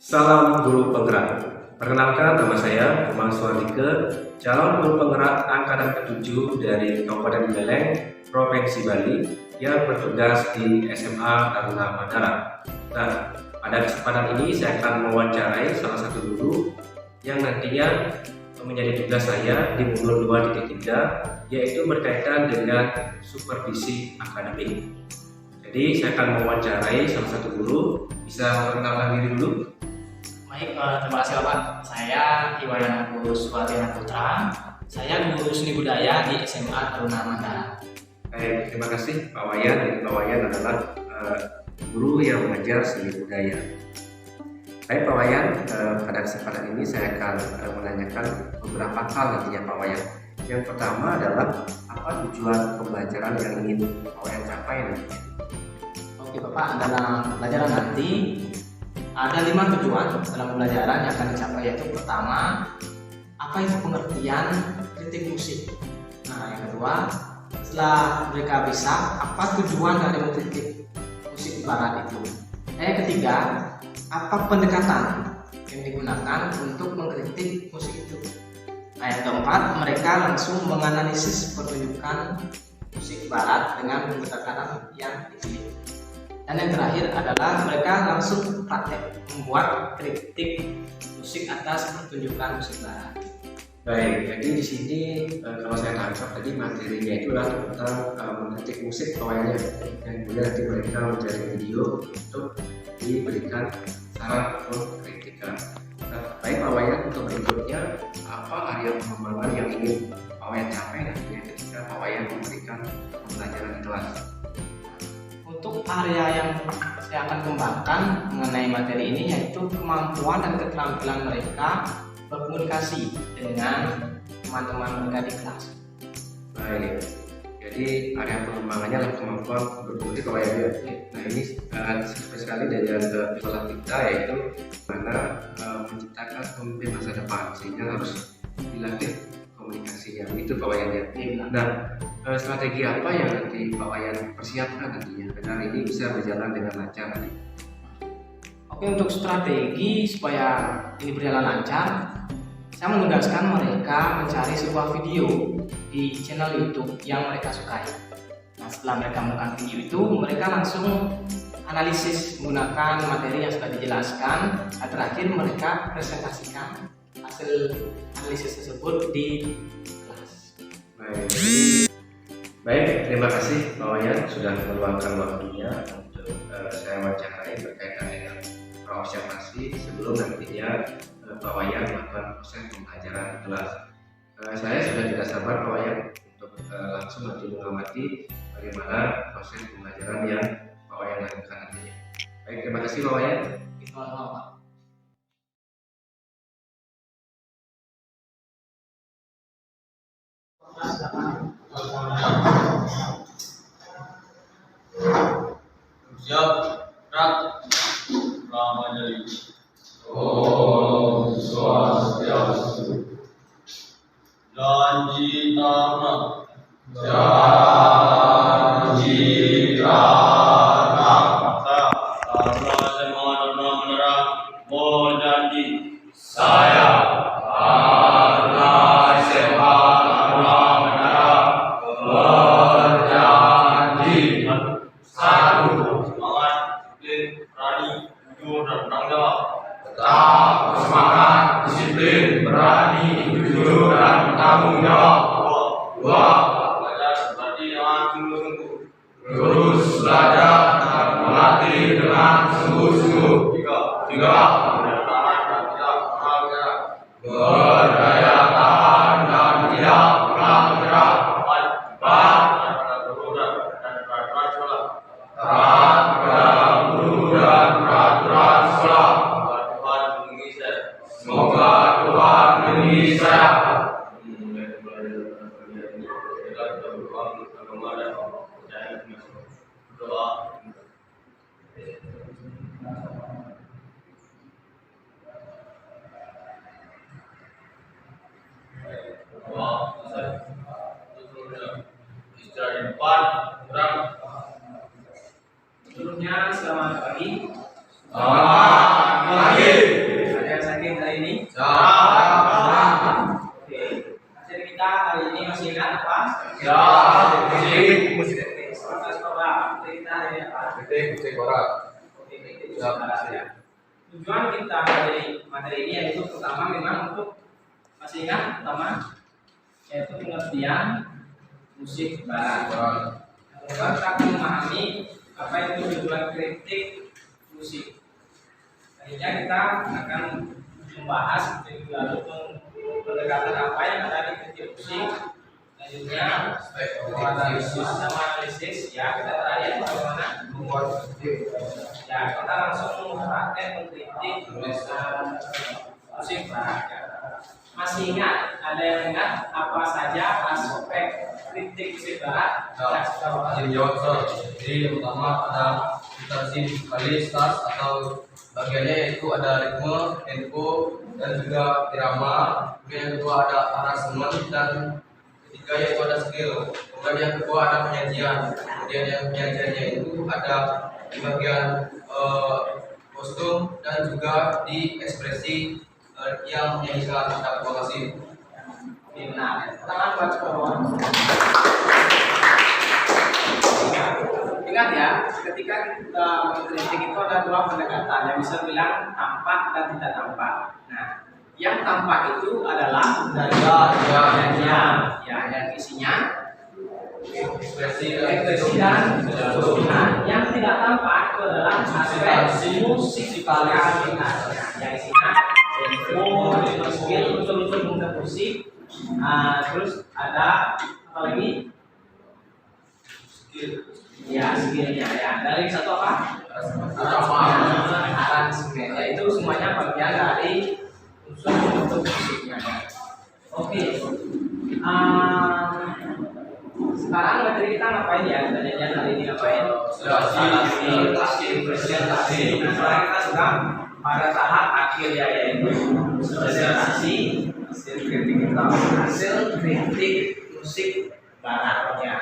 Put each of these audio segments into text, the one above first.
Salam Guru Penggerak. Perkenalkan, nama saya Umar Suardike, calon guru penggerak angkatan ke-7 dari Kabupaten Buleleng, Provinsi Bali, yang bertugas di SMA Taruna Mandara. Dan pada kesempatan ini saya akan mewawancarai salah satu guru yang nantinya menjadi tugas saya di modul 2.3, yaitu berkaitan dengan supervisi akademik. Jadi saya akan mewawancarai salah satu guru. Bisa memperkenalkan diri dulu? Baik, terima kasih Bapak. Saya Iwayan Agus Wardana Putra. Saya guru seni budaya di SMA Taruna Mandara. Baik, terima kasih Pak Wayan. Jadi Pak Wayan adalah guru yang mengajar seni budaya. Baik Pak Wayan, pada kesempatan ini saya akan menanyakan beberapa hal nantinya Pak Wayan. Yang pertama adalah apa tujuan pembelajaran yang ingin Pak Wayan capai nantinya? Oke Bapak, dalam pelajaran nanti ada 5 tujuan dalam pembelajaran yang akan dicapai, yaitu pertama, apa itu pengertian kritik musik. Nah, yang kedua, setelah mereka bisa, apa tujuan dari mengkritik musik barat itu. Nah, yang ketiga, apa pendekatan yang digunakan untuk mengkritik musik itu. Nah, yang keempat, mereka langsung menganalisis pertunjukan musik barat dengan pendekatan yang dipilih. Dan yang terakhir adalah mereka langsung praktek membuat kritik musik atas pertunjukan musik barat. Baik, jadi di sini kalau saya tangkap tadi materinya itu adalah tentang mengkritik musik awalnya, dan kemudian nanti mereka mencari video untuk diberikan saran atau kritikan. Nah, baik Pak Wayan, untuk berikutnya apa area pengembangan yang ingin Pak Wayan capai nantinya ketika Pak Wayan memberikan pembelajaran di kelas? Untuk area yang saya akan kembangkan mengenai materi ini yaitu kemampuan dan keterampilan mereka berkomunikasi dengan teman-teman mereka di kelas. Baik, jadi area pengembangannya adalah kemampuan berkomunikasi Pak Wayan ya. Nah, ini spesial sekali dengan sekolah kita, yaitu mana menciptakan pemimpin masa depan, sehingga harus dilatih komunikasinya. Itu Pak Wayan ya. Nah, strategi apa yang nanti Pak Wayan persiapkan nantinya agar ini bisa berjalan dengan lancar nanti? Oke, untuk strategi supaya ini berjalan lancar, saya menugaskan mereka mencari sebuah video di channel YouTube yang mereka sukai. Nah, setelah mereka melakukan video itu, mereka langsung analisis menggunakan materi yang sudah dijelaskan, dan terakhir mereka presentasikan hasil analisis tersebut di kelas. Baik, terima kasih Pak Wayan sudah meluangkan waktunya untuk saya wawancarai berkaitan dengan observasi sebelum nantinya Pak Wayan melakukan proses pembelajaran kelas. Saya sudah tidak sabar Pak Wayan untuk langsung nanti mengamati bagaimana proses pembelajaran yang Pak Wayan lakukan nantinya. Baik, terima kasih Pak Wayan. Siap, gerak, lama jadi. Om Swastiastu. Janji tanah, Janji tanah. Taruna SMA Taruna Mandara, mohon janji. Saya Taruna SMA Taruna Mandara berjanji. Satu, Semangat, disiplin, berani, jujur, dan bertanggung jawab. tetap bersemangat, disiplin, berani, jujur, dan bertanggung jawab. Dua, Belajar berarti dengan sungguh-sungguh. terus belajar dan melatih dengan sungguh-sungguh. Tiga, Bertahan dan tidak pernah menyerah. berdaya tahan dan tidak pernah menyerah. Empat, Pada guru dan peraturan sekolah. taat kepada guru dan peraturan sekolah. Tuhan melindungi saya. Semoga Tuhan melindungi saya. Doa. Istirahat di depan, kurang. Sebelumnya, selamat pagi. Selamat pagi. ini masih ingat apa? Ya, musik. Proses coba cerita dari apa? Musik orang. Ya. Tujuan kita materi ini yaitu pertama memang untuk masih ingat pertama yaitu pengertian musik barat. Kedua kita akan memahami apa itu tujuan kritik musik. Akhirnya kita akan membahas lalu pendekatan apa yang ada di kritik musik. Selanjutnya analisis ya kita terakhir bagaimana ya kita langsung mengkritik musik barat. Masih ingat ada yang ingat apa saja aspek kritik musik barat? Jadi jawab Sir. Jadi yang pertama ada substansi musikalitas atau bagiannya yaitu ada ritme, tempo, dan juga irama. Kemudian yang kedua ada aransemen dan ketiga yaitu ada skill. Kemudian yang kedua ada penyajian. Kemudian yang penyajiannya itu ada di bagian kostum dan juga di ekspresi yang menyanyikan. Terima kasih. Nah, tangan buat bawah. Ingat ya, ketika kita mengkritik itu ada dua pendekatan yang bisa bilang tampak dan tidak tampak. Nah, yang tampak itu adalah yang isinya Ekspresi dan nah, yang tidak tampak itu adalah aspek musikalitas yang isinya skill unsur-unsur musik. Terus ada apa lagi? Skillnya ya. Dari satu apa? Aransemen. Itu semuanya bagian dari unsur musiknya. Oke. Sekarang materi kita ngapain ya? Tanya hari ini ngapain? Presentasi. Nah, sekarang kita sudah pada tahap akhir ya, yaitu presentasi hasil kritik musik barat ya.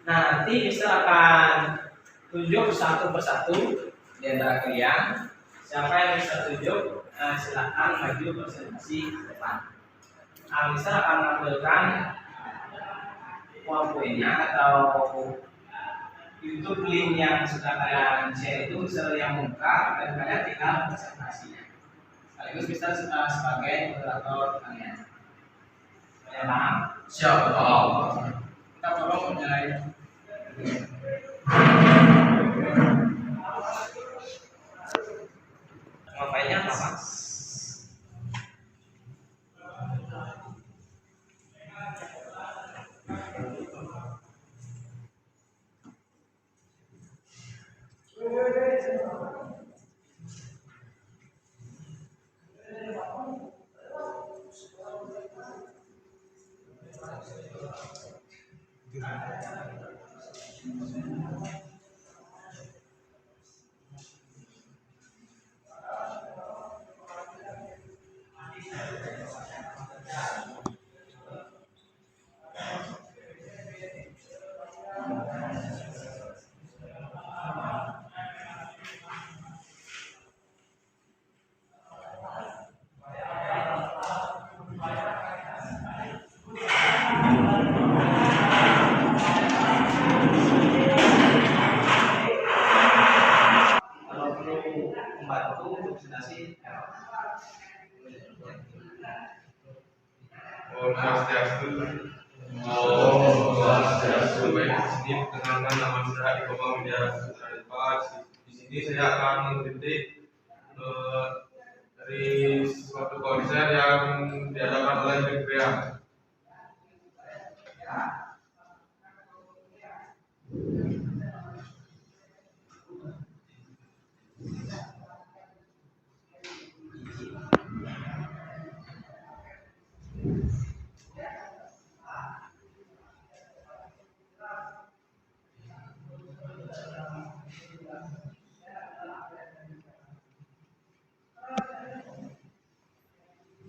Nah, nanti kita akan tunjuk satu persatu di antara kalian. Siapa yang bisa tunjuk, silakan maju presentasi ke depan. Bisa akan menampilkan PowerPoint-nya atau YouTube link yang sudah kalian share itu yang muka dan kalian tinggal presentasinya. Sekaligus bisa sebagai moderator kalian. Kalian paham? Siap, paham. Kita tolong mulai. Ngapainnya apa? Om Swastiastu. Baik, di sini perkenalkan nama saya Iko Widya Putra. Di sini saya akan mengkritik dari suatu konser yang diadakan oleh Bikria.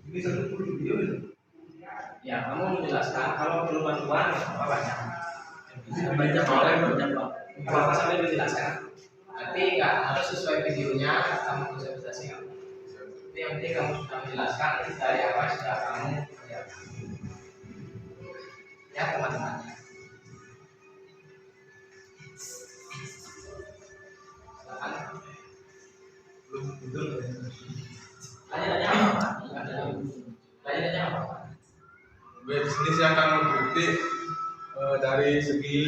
Ini satu video itu. Ya, kamu menjelaskan kalau perlu bantuan apa baca. Baca Pak. Kalau sambil menjelaskan, nanti nggak harus sesuai videonya kamu bisa presentasikan. Tapi yang penting kamu sudah menjelaskan dari apa yang sudah kamu lihat. ya teman-teman. Lanjut apa? Baik, di sini saya akan mengkritik dari segi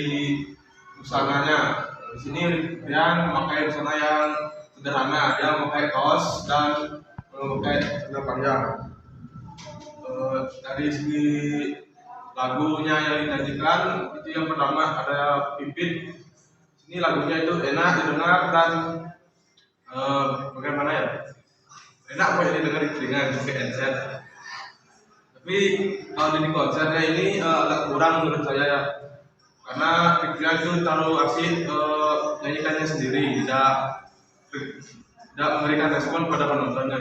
busananya. Di sini Rian memakai busana yang sederhana, dia memakai kaos dan memakai celana panjang. Dari segi lagunya yang dinyanyikan itu yang pertama ada Pipit. Ini lagunya itu enak didengar dan bagaimana ya? Enak buat didengar di telinga pakai headset. Tapi kalau di konsernya ini agak kurang menurut saya ya, karena pikiran itu terlalu asik nyanyikannya sendiri, tidak memberikan respon pada penontonnya.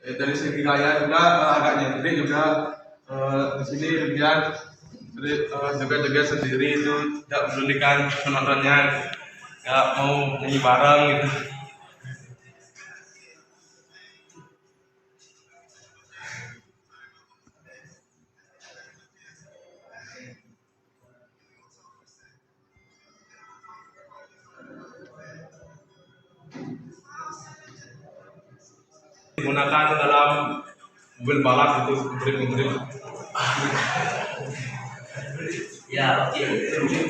Dari segi gaya juga agak nyentrik juga. Di sini Rian joget-joget sendiri itu tidak merugikan penontonnya, nggak mau nyanyi bareng gitu. Digunakan dalam mobil balap itu memberi. Ya, oke. Lanjut.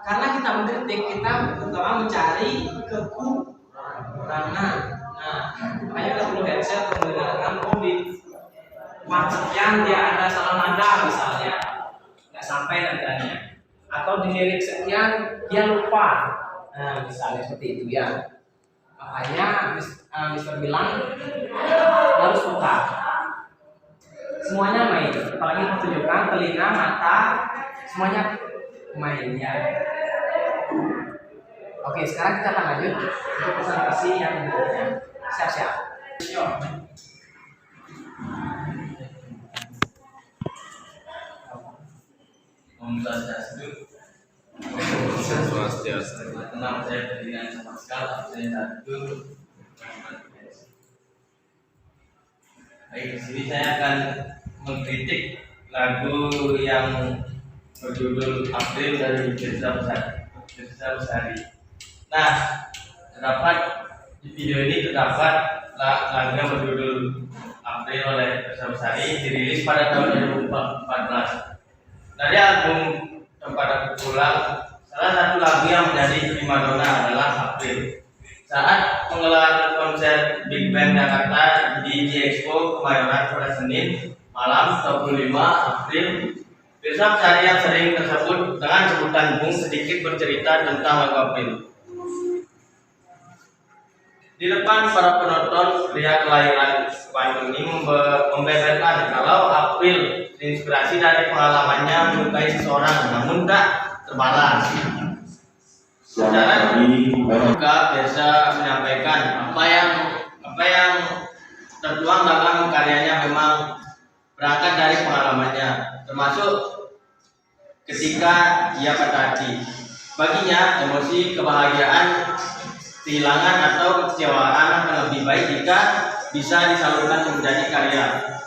Karena kita mengkritik, kita pertama mencari kekurangan. Nah, makanya kita perlu headset menggunakan mobil. Sekian dia ada salah nada misalnya, nggak sampai nadanya, atau di lirik sekian dia lupa. Nah, misalnya seperti itu ya. Makanya Mister bilang harus buka. Semuanya main, apalagi pertunjukan, telinga, mata, semuanya main ya. Oke, sekarang kita akan lanjut untuk presentasi yang berikutnya. Siap-siap. Om Swastiastu. Tenang, saya dengan sama sekali. Saya satu. Baik, di sini saya akan mengkritik lagu yang berjudul April dari Firsa Besari. Nah, terdapat di video ini terdapat lagu yang berjudul April oleh Firsa Besari dirilis pada tahun 2014. Dari album Tempat Aku Pulang, salah satu lagu yang menjadi primadona adalah April. Saat menggelar konser Big Band Jakarta di Expo Kemayoran pada Senin malam 25 April, Firsa Besari yang sering tersebut dengan sebutan Bung sedikit bercerita tentang lagu April. Di depan para penonton, pria kelahiran Bandung ini membeberkan kalau April terinspirasi dari pengalamannya menyukai seseorang namun tak terbalas. Secara juga biasa menyampaikan apa yang tertuang dalam karyanya memang berangkat dari pengalamannya, termasuk ketika ia patah hati. Baginya emosi kebahagiaan, kehilangan atau kekecewaan akan lebih baik jika bisa disalurkan menjadi karya.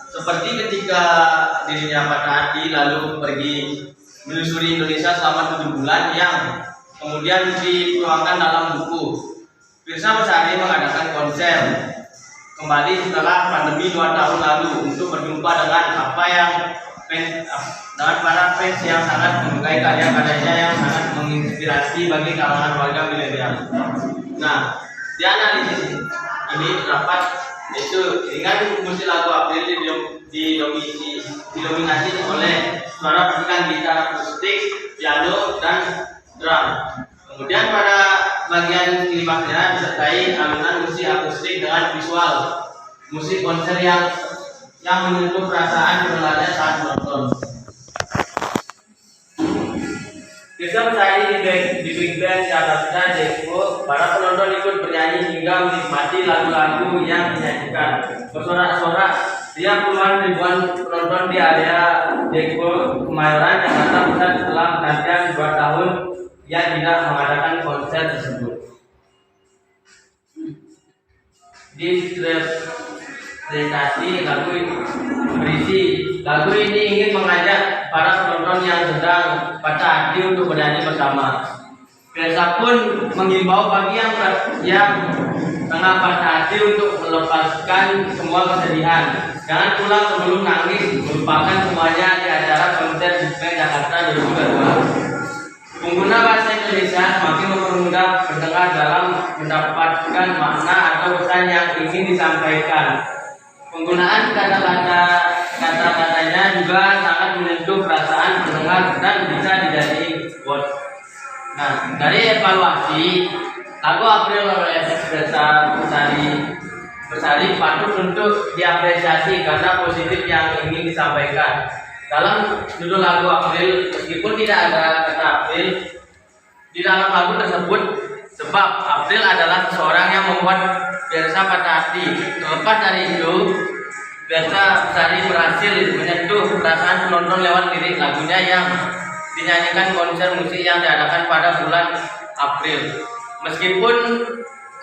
Seperti ketika dirinya patah hati lalu pergi menyusuri Indonesia selama 7 bulan yang kemudian dituangkan dalam buku. Firsa Besari mengadakan konser kembali setelah pandemi 2 tahun lalu untuk berjumpa dengan dengan para fans yang sangat menyukai karya-karyanya yang sangat menginspirasi bagi kalangan warga milenial. Nah, di analisis ini terdapat yaitu dengan musik lagu April didominasi oleh suara percikan gitar akustik, piano, dan drum. Kemudian pada bagian klimaksnya disertai alunan musik akustik dengan visual musik konser yang menyentuh perasaan penontonnya saat menonton. Besok saya di Big Band Jakarta Depok, para penonton ikut bernyanyi hingga menikmati lagu-lagu yang dinyanyikan. Bersorak-sorak, dia puluhan ribuan penonton di area Depok, Kemayoran, Jakarta Pusat setelah penantian 2 tahun yang tidak mengadakan konser tersebut. Diinterpretasi lagu berisi lagu ini ingin mengajak para penonton yang sedang patah hati untuk bernyanyi bersama. Biasa pun mengimbau bagi yang tengah patah hati untuk melepaskan semua kesedihan. Jangan pulang sebelum nangis, melupakan semuanya di acara konser Big Band Jakarta 2022. Pengguna bahasa Indonesia semakin mempermudah pendengar dalam mendapatkan makna atau pesan yang ingin disampaikan. Penggunaan kata-katanya juga sangat menyentuh perasaan pendengar dan bisa dijadikan quote. Nah, dari evaluasi, lagu April oleh Bersari patut untuk diapresiasi karena positif yang ingin disampaikan. Dalam judul lagu April, meskipun tidak ada kata April di dalam lagu tersebut, sebab April adalah seseorang yang membuat Bersa patah hati. Terlepas dari itu, Bersa Bersari berhasil menyentuh perasaan penonton lewat lirik lagunya yang dinyanyikan konser musik yang diadakan pada bulan April. Meskipun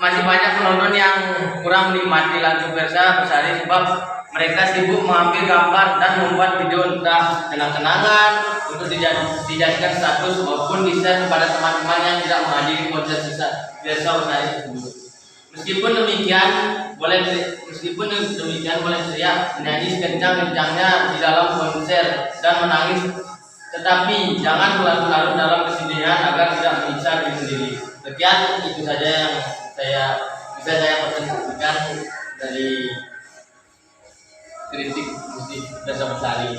masih banyak penonton yang kurang menikmati lagu Bersa Bersari sebab mereka sibuk mengambil gambar dan membuat video entah kenang-kenangan untuk dijadikan status maupun di-share kepada teman-teman yang tidak menghadiri konser Bersa Bersari tersebut. Meskipun demikian boleh teriak, menyanyi sekencang-kencangnya di dalam konser dan menangis, tetapi jangan berlarut-larut dalam kesedihan agar tidak menyiksa diri sendiri. Sekian, itu saja yang bisa saya presentasikan dari kritik musik Bersa Bersari.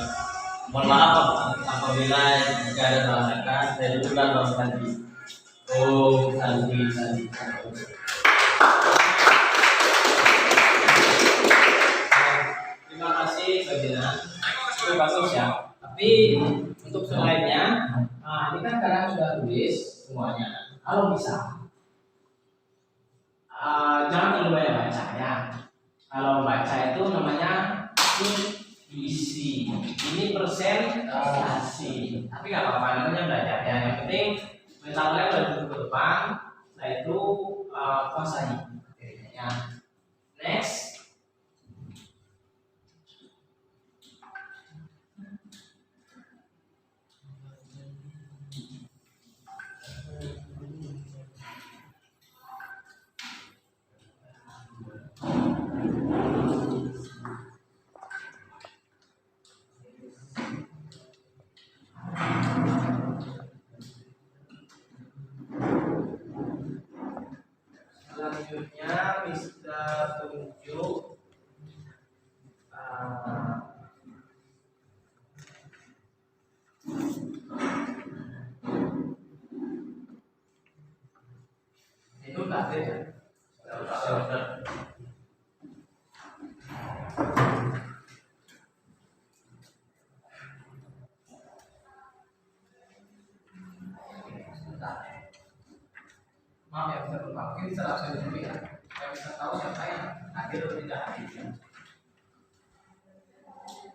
Mohon maaf apabila jika ada salah kata. Saya ucapkan Bang Sandi. Oh, Sandi. Terima kasih Bagina. Itu bagus ya. Tapi untuk selainnya, ini kan sekarang sudah tulis semuanya. Kalau bisa, jangan terlalu banyak baca ya. Kalau baca itu namanya intuisi. Ini presentasi. Tapi nggak apa-apa, namanya belajar ya. Yang penting mentalnya berduduk ke depan. Setelah itu kuasai. Ya. Next. Selanjutnya bisa tunjuk itu tadi ya. Maaf ya, mungkin bisa langsung dulu ya. Saya bisa tahu siapa yang hadir atau tidak hadir.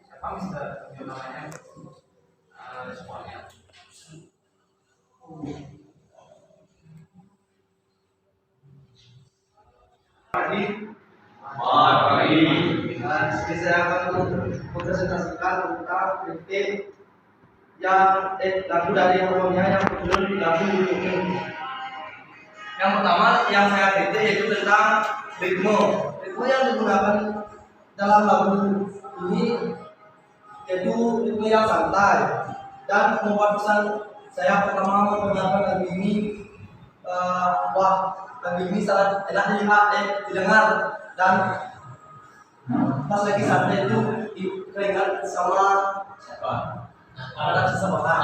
Siapa Mister namanya? Responnya. Pagi. Saya akan mempresentasikan tentang kritik yang lagu dari albumnya yang berjudul lagu Untukmu. Yang pertama yang saya kritik yaitu tentang ritme. Ritme yang digunakan dalam lagu ini yaitu ritme yang santai dan membuat pesan saya pertama mendengarkan lagu ini wah, lagu ini sangat enak didengar dan pas lagi santai itu teringat sama siapa? Ada seseorang.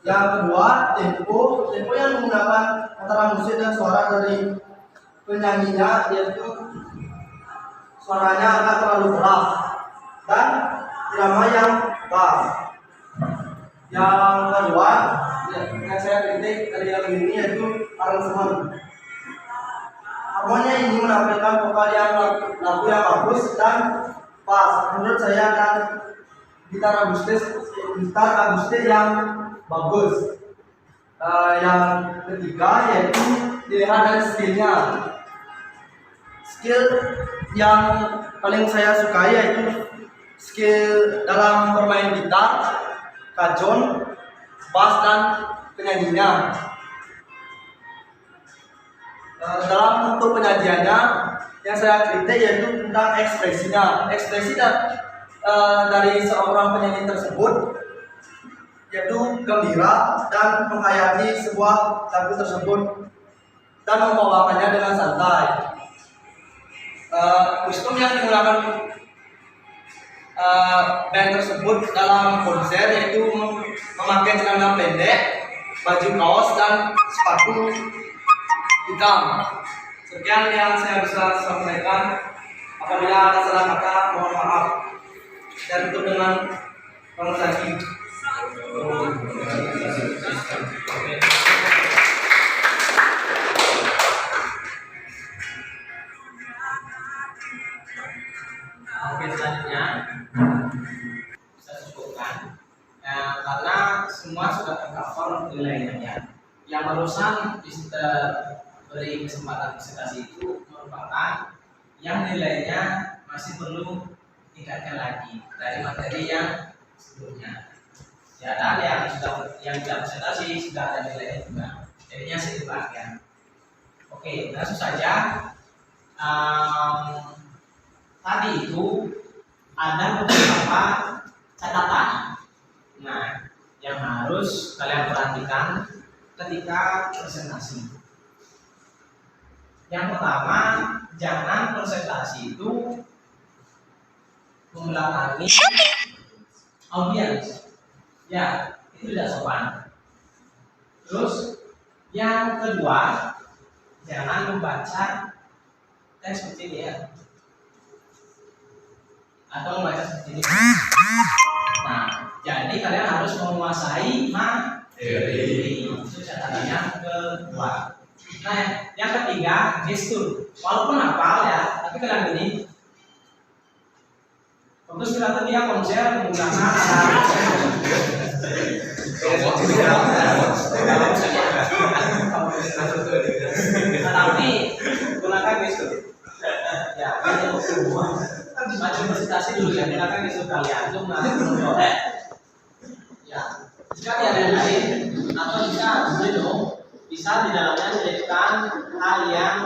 Yang kedua, tempo yang menggunakan antara musik dan suara dari penyanyinya, yaitu suaranya agak terlalu keras dan irama yang bass. Yang kedua, yang saya kritik dari lagu ini yaitu aransemen. Harmonia ini menampilkan vokal yang lagu yang bagus dan pas menurut saya, dan gitar akustik yang bagus. Yang ketiga yaitu dilihat dari skillnya. Skill yang paling saya sukai yaitu skill dalam bermain gitar, kajon, bass, dan penyanyinya. Dalam bentuk penyajiannya yang saya kritik yaitu tentang ekspresinya. Ekspresi dari seorang penyanyi tersebut yaitu gembira dan menghayati sebuah lagu tersebut dan membawakannya dengan santai. Kostum yang digunakan band tersebut dalam konser yaitu memakai celana pendek, baju kaos, dan sepatu hitam. Sekian yang saya bisa sampaikan. Apabila ada salah kata, mohon maaf. Dan tutup dengan konversasi. Oke, selanjutnya bisa cukupkan karena semua sudah tercover nilainya ya. Yang barusan beri kesempatan presentasi itu merupakan yang nilainya masih perlu tingkatkan lagi dari materi yang sebelumnya. Ya, dan yang tidak presentasi sudah ada nilainya juga. Jadinya sedikit ya. Oke, langsung saja. Tadi itu ada beberapa catatan. Nah, yang harus kalian perhatikan ketika presentasi. Yang pertama, jangan presentasi itu membelakangi audiens. Ya, itu tidak sopan. Terus, yang kedua, jangan membaca teks seperti ini ya, atau membaca seperti ini. Nah, jadi kalian harus menguasai materi. Itu catatan yang kedua. Nah, yang ketiga, gestur. Walaupun hafal ya, tapi kalian gini. Untuk kelihatan dia konser menggunakan tapi gunakan gestur. Ya, macam presentasi dulu ya, gunakan gestur kalian untuk menarik penonton. Ya, jika tiada yang lain atau jika belum bisa di dalamnya menyebutkan hal yang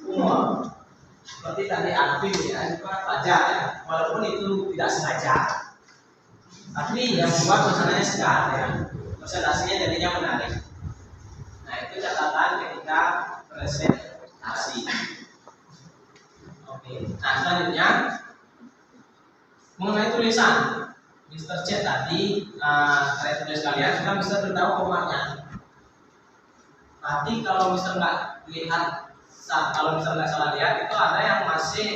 umum seperti tadi Alvin ya, pelajar ya, walaupun itu tidak sengaja, tapi yang membuat suasananya segar ya, presentasinya jadinya menarik. Nah, itu catatan ketika presentasi. Oke, nah selanjutnya mengenai tulisan, Mr. C tadi saya tulis kalian sudah bisa beritahu formatnya. Tapi kalau misalnya nggak lihat, kalau misalnya nggak salah lihat, itu ada yang masih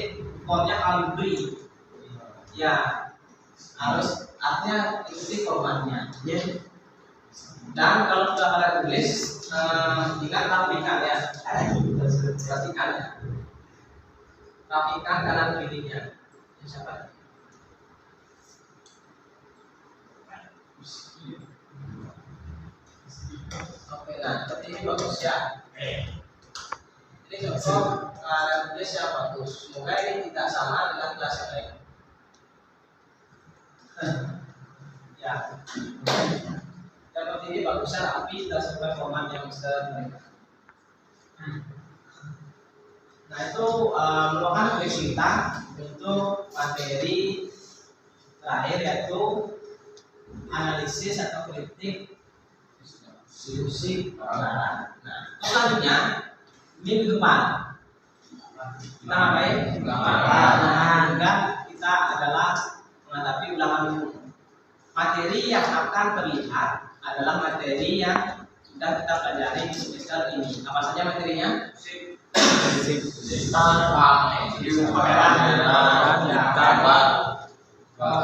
fontnya Calibri. Ya, harus artinya ikuti formatnya. Dan kalau sudah kalian tulis, ingat rapikan ya. Perhatikan ya. Rapikan kanan kirinya. Siapa? Oke, nah seperti ini bagus ya. Ini contoh tulis yang bagus. Semoga ini tidak sama dengan kelas yang lain. Ya. Seperti ini bagusnya rapi, sudah sesuai format yang bisa mereka. Nah, itu merupakan tulis kita untuk materi terakhir yaitu analisis atau kritik diskusi pengarang. Nah, selanjutnya minggu depan kita ngapain? Nah, kita adalah menghadapi ulangan umum. Materi yang akan terlihat adalah materi yang sudah kita pelajari di semester ini. Apa saja materinya?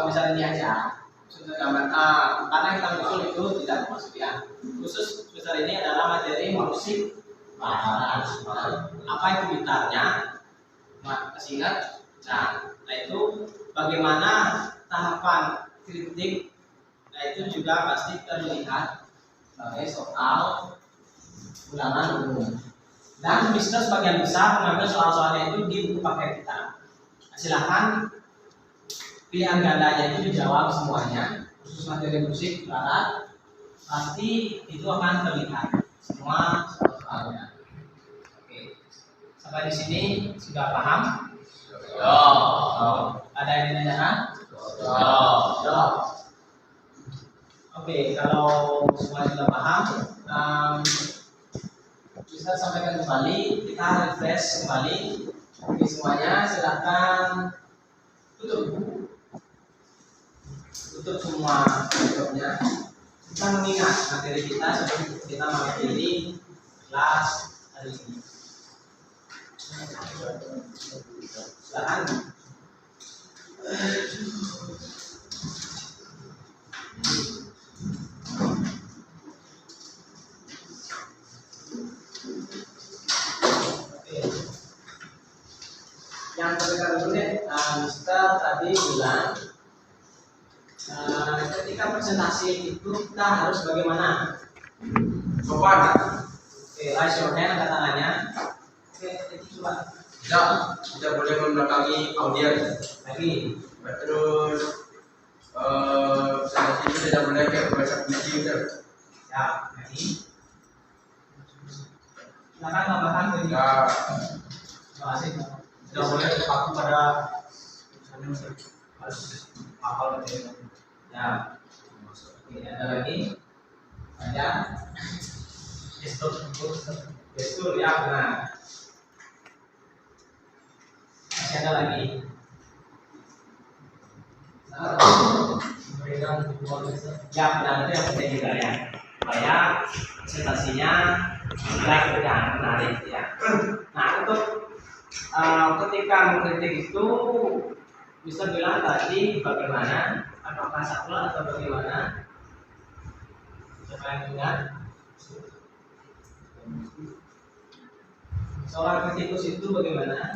Misalnya ini aja. Misalnya karena yang kita usul itu tidak termasuk ya. Khusus besar ini adalah materi musik barat. Apa itu gitarnya? Masih ingat? Nah itu bagaimana tahapan kritik? Nah itu juga pasti terlihat sebagai soal ulangan umum. Dan bisa sebagian besar mengambil soal-soalnya itu di buku paket kita. Nah, silahkan pilihan gandanya itu dijawab semuanya. Khusus materi musik barat pasti itu akan terlihat semua soal-soalnya. Oke, sampai di sini sudah paham? Ada yang ditanyakan? Oke, kalau semua sudah paham, bisa sampaikan kembali, kita refresh kembali. Oke, semuanya silahkan tutup semua laptopnya. Kita mengingat materi kita sebelum kita mengakhiri kelas hari ini. Silahkan. Yang terdekat dulu deh, Mister tadi bilang ketika presentasi itu kita harus bagaimana? Sopan. Oke, raise your hand, angkat tangannya. Oke, itu coba. Tidak boleh membelakangi audiens. Lagi. Terus presentasi itu tidak boleh kayak bahasa kunci. Ya, lagi. Silakan tambahkan dari. Ya. Terima kasih. Tidak boleh terpaku pada harus hafal materi. Ya. Oke, ada lagi. Ada. Gestur ya benar. Masih ada lagi. Ya benar, itu yang penting juga ya. Supaya presentasinya menarik ya. Nah untuk ketika mengkritik itu bisa bilang tadi bagaimana, apakah salah atau bagaimana? Siapa yang ingat? Seorang kritikus itu bagaimana?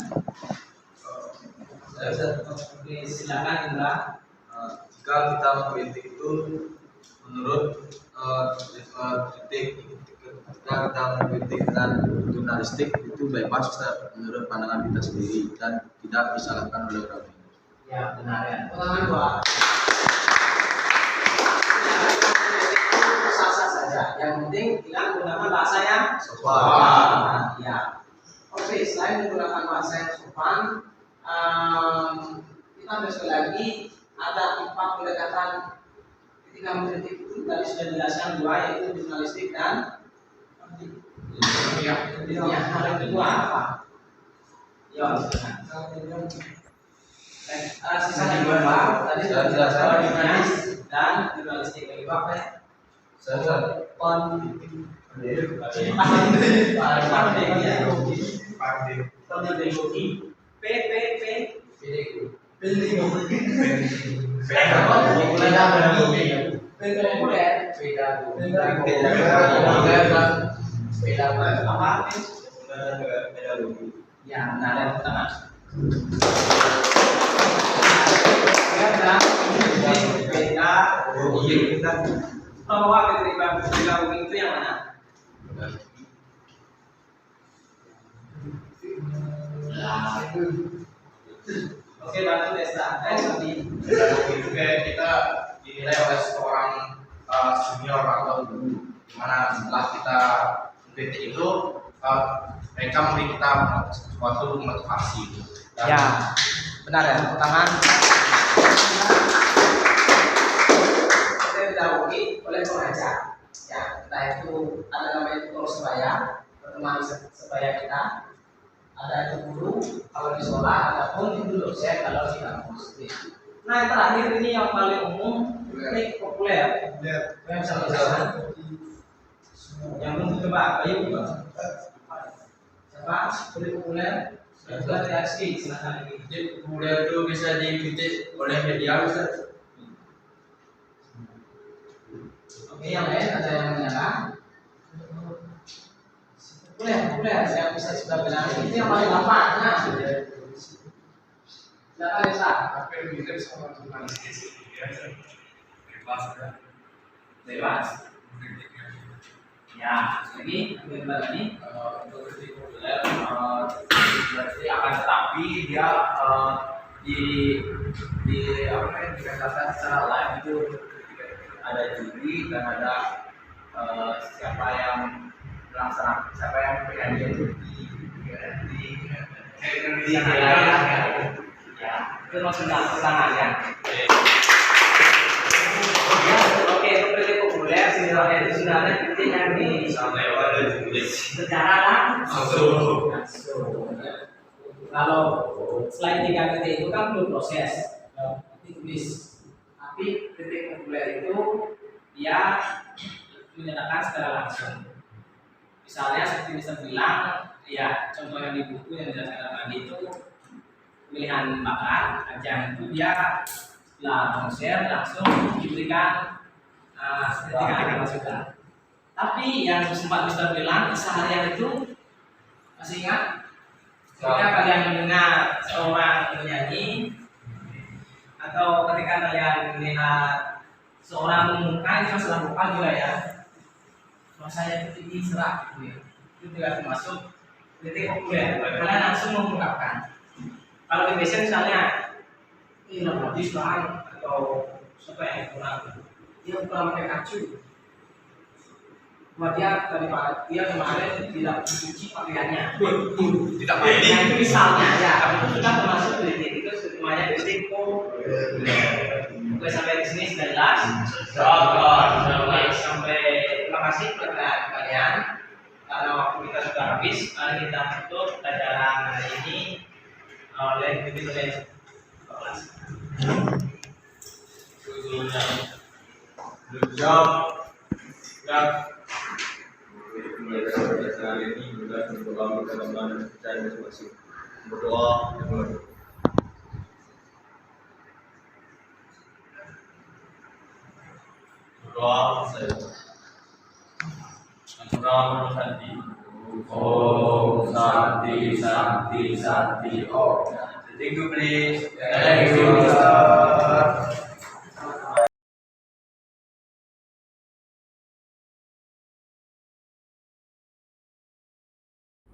Oke, silakan Indra. Jika kita mengkritik itu menurut kritik ketika kita mengkritik dengan jurnalistik itu bebas menurut pandangan kita sendiri dan tidak disalahkan oleh orang lain. Ya benar ya. Pertama dua. Sah-sah saja. Yang penting kita menggunakan bahasa yang sopan. Ya. Oke, selain menggunakan bahasa yang sopan, kita sekali lagi ada 4 pendekatan ketika mengkritik itu tadi sudah dijelaskan dua, yaitu jurnalistik dan yang kedua apa? Ya, sisa dua tadi sudah dijelaskan dan jurnalistik lagi apa ya? Ya, nah yang pertama. Bahwa ketika itu yang mana? Oke, bantu Desa. Kita dinilai oleh seorang senior atau guru, dimana setelah kita mengkritik itu mereka memberi kita suatu motivasi. Ya, benar ya. Pertama, kita didahului oleh pengajar. Ya, kita itu ada namanya tutor sebaya, teman sebaya kita. Ada itu guru kalau di sekolah, ataupun itu dosen kalau di kampus. Nah, yang terakhir ini yang paling umum, ini populer. Yang bisa menjelaskan. Yang belum coba, ayo. Siapa? Boleh populer? Sudah reaksi, silakan lagi. Populer itu bisa dikritik oleh media, Ustaz. Oke, yang lain ada yang menyala? Boleh, saya bisa sudah bilang itu yang paling gampang. Nah, silakan Desa. Bebas. Ya, lagi bagaimana lagi? Untuk kritik populer berarti akan tetapi dia di apa namanya dikatakan secara live itu ada juri dan ada siapa yang melaksanakan siapa yang memberikan dia itu di Ya, itu maksudnya tangan ya. Oke, untuk kritik populer sebenarnya itu sebenarnya kritik yang secara langsung. Kalau selain 3 kritik itu kan belum proses ditulis, tapi kritik populer itu dia menyatakan secara langsung. Misalnya seperti bisa bilang, ya contoh yang di buku yang dijelaskan tadi itu pemilihan bakat ajang itu dia setelah konser langsung diberikan sertifikat masukan. Tapi yang sempat Mister bilang seharian itu masih ingat? Ketika kalian mendengar seorang penyanyi atau ketika kalian melihat seorang mengumumkan itu masalah vokal juga ya, suasanya itu tinggi serak gitu ya. Itu juga termasuk kritik populer. Kalian langsung mengungkapkan. Kalau di biasa misalnya ini habis bang atau siapa yang kurang, dia kurang pakai kacu. Buat dia kemarin tidak mencuci pakaiannya. Tidak mandi. Nah itu misalnya ya, itu sudah termasuk kritik. Itu semuanya kritik populer. Oke, sampai di sini sudah jelas. Sampai terima kasih kepada kalian. Karena waktu kita sudah habis, mari kita tutup pelajaran hari ini oleh video kelas. Pembelajaran ini juga mencoba mengembangkan percaya masing-masing. Berdoa dimulai. Berdoa saya. Sampurasun Santi. Om Santi Santi Santi Om. Thank you please. Thank you.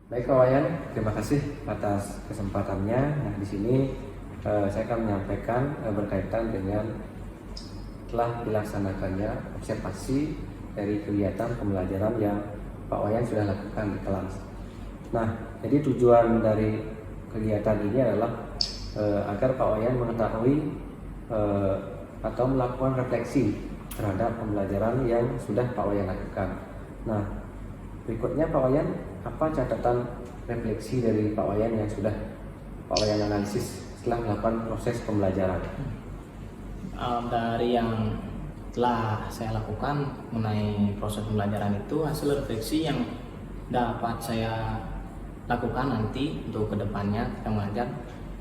Baik Pak Wayan, terima kasih atas kesempatannya. Nah di sini saya akan menyampaikan berkaitan dengan telah dilaksanakannya observasi dari kegiatan pembelajaran yang Pak Wayan sudah lakukan di kelas. Nah, jadi tujuan dari kegiatan ini adalah agar Pak Wayan mengetahui atau melakukan refleksi terhadap pembelajaran yang sudah Pak Wayan lakukan. Nah, berikutnya Pak Wayan, apa catatan refleksi dari Pak Wayan yang sudah Pak Wayan analisis setelah melakukan proses pembelajaran? Dari yang telah saya lakukan mengenai proses pembelajaran itu, hasil refleksi yang dapat saya lakukan nanti untuk kedepannya kita mengajar,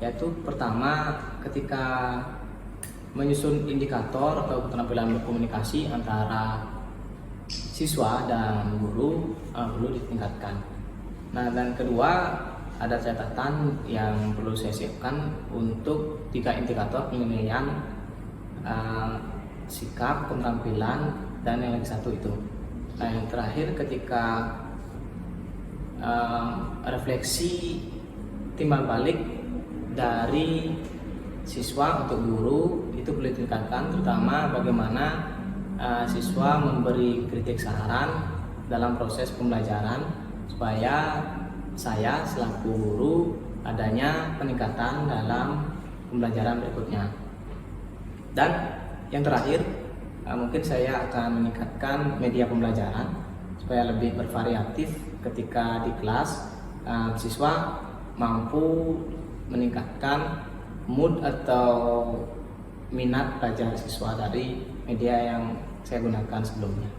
yaitu pertama ketika menyusun indikator atau keterampilan berkomunikasi antara siswa dan guru perlu ditingkatkan. Nah, dan kedua ada catatan yang perlu saya siapkan untuk 3 indikator penilaian sikap, keterampilan, dan yang lagi satu itu. Nah, yang terakhir ketika refleksi timbal balik dari siswa untuk guru itu perlu ditingkatkan, terutama bagaimana siswa memberi kritik saran dalam proses pembelajaran supaya saya selaku guru adanya peningkatan dalam pembelajaran berikutnya. Dan yang terakhir mungkin saya akan meningkatkan media pembelajaran supaya lebih bervariatif ketika di kelas siswa mampu meningkatkan mood atau minat belajar siswa dari media yang saya gunakan sebelumnya.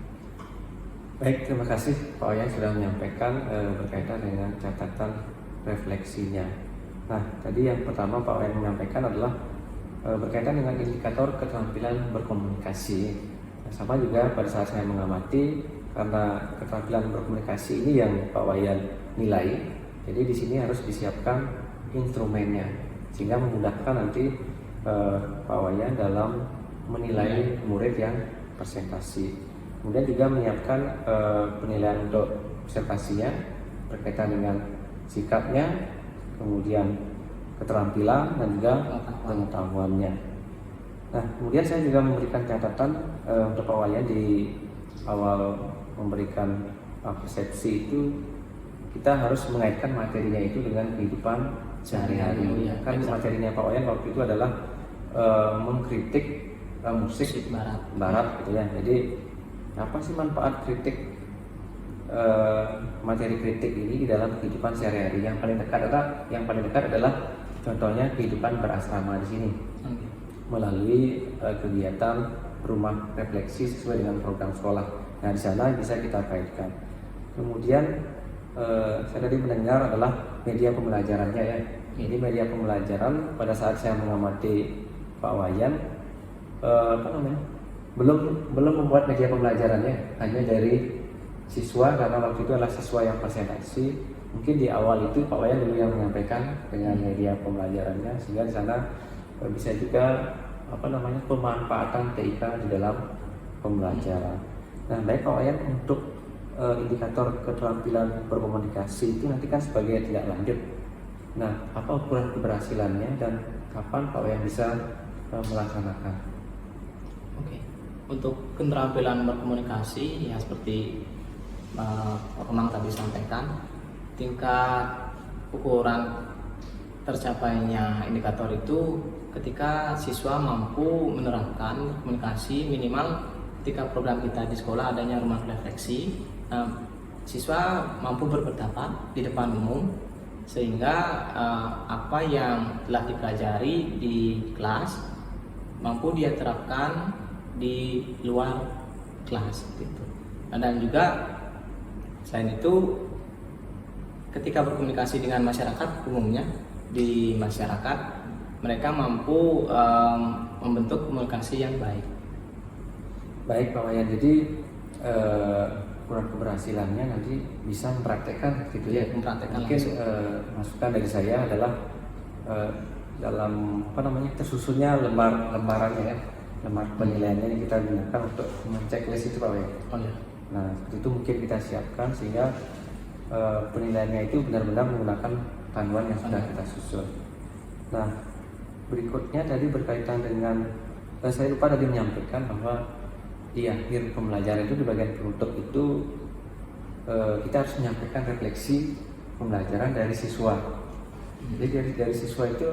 Baik, terima kasih Pak Wayan sudah menyampaikan berkaitan dengan catatan refleksinya. Nah, tadi yang pertama Pak Wayan menyampaikan adalah berkaitan dengan indikator keterampilan berkomunikasi. Sama juga pada saat saya mengamati, karena keterampilan berkomunikasi ini yang Pak Wayan nilai, jadi di sini harus disiapkan instrumennya sehingga memudahkan nanti Pak Wayan dalam menilai murid yang presentasi. Kemudian juga menyiapkan penilaian untuk presentasinya berkaitan dengan sikapnya, kemudian keterampilan dan juga pengetahuannya. Nah, kemudian saya juga memberikan catatan untuk Pak Wayan di awal memberikan persepsi itu, kita harus mengaitkan materinya itu dengan kehidupan sehari-hari. Kan materinya Pak Wayan waktu itu adalah mengkritik musik barat gitu ya. Jadi apa sih manfaat kritik materi kritik ini di dalam kehidupan sehari-hari? Yang paling dekat adalah contohnya kehidupan berasrama di sini. Melalui kegiatan rumah refleksi sesuai dengan program sekolah. Nah, di sana bisa kita kaitkan. Kemudian saya tadi mendengar adalah media pembelajarannya ya. Ini media pembelajaran pada saat saya mengamati Pak Wayan belum membuat media pembelajarannya, hanya dari siswa, karena waktu itu adalah siswa yang presentasi. Mungkin di awal itu Pak Wayan dulu yang menyampaikan dengan media pembelajarannya, sehingga di sana bisa juga pemanfaatan TIK di dalam pembelajaran. Nah, baik Pak Wayan, untuk indikator keterampilan berkomunikasi itu nanti kan sebagai tindak lanjut. Nah, apa ukuran keberhasilannya dan kapan Pak Wayan bisa melaksanakan? Oke, untuk keterampilan berkomunikasi ya seperti Pak Kemang tadi sampaikan, tingkat ukuran tercapainya indikator itu ketika siswa mampu menerapkan komunikasi minimal ketika program kita di sekolah adanya rumah refleksi. Siswa mampu berpendapat di depan umum sehingga apa yang telah dipelajari di kelas mampu dia terapkan di luar kelas gitu. Dan juga selain itu ketika berkomunikasi dengan masyarakat umumnya, di masyarakat mereka mampu membentuk komunikasi yang baik. Baik Pak Wayan, jadi ukuran keberhasilannya nanti bisa mempraktekkan gitu ya. Mungkin masukan dari saya adalah dalam tersusunnya lembarannya ya, lembar penilaiannya yang kita gunakan untuk menceklis itu Pak Wayan. Oh ya. Nah, itu mungkin kita siapkan sehingga penilaiannya itu benar-benar menggunakan panduan yang sudah kita susun. Nah, berikutnya tadi berkaitan dengan saya lupa tadi menyampaikan bahwa di akhir pembelajaran itu di bagian penutup itu kita harus menyampaikan refleksi pembelajaran dari siswa. Jadi dari siswa itu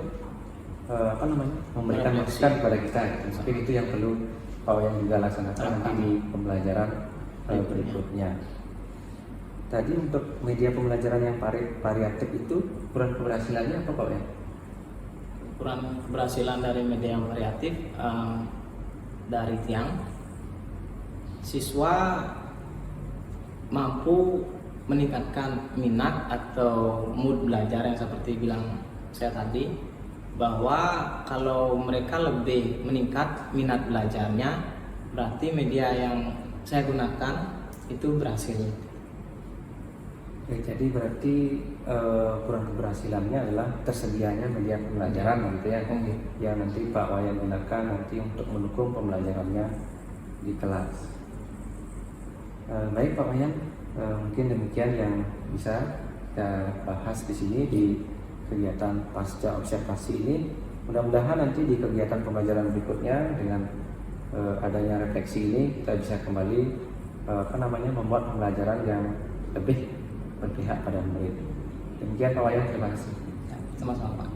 memberikan masukan kepada kita. Mungkin itu yang perlu Pak Wayan juga laksanakan nanti di pembelajaran berikutnya. Tadi untuk media pembelajaran yang variatif itu ukuran keberhasilannya apa Pak Wayan? Ukuran keberhasilan dari media yang variatif dari tiang siswa mampu meningkatkan minat atau mood belajar yang seperti bilang saya tadi, bahwa kalau mereka lebih meningkat minat belajarnya berarti media yang saya gunakan itu berhasil. Jadi berarti ukuran keberhasilannya adalah tersedianya media pembelajaran gitu ya, yang nanti Pak Wayan gunakan nanti untuk mendukung pembelajarannya di kelas. Baik Pak Wayan, mungkin demikian yang bisa kita bahas di sini di kegiatan pasca observasi ini. Mudah-mudahan nanti di kegiatan pembelajaran berikutnya dengan adanya refleksi ini kita bisa kembali membuat pembelajaran yang lebih berpihak pada murid. Demikian Pak Wayan, terima kasih. Sama-sama Pak.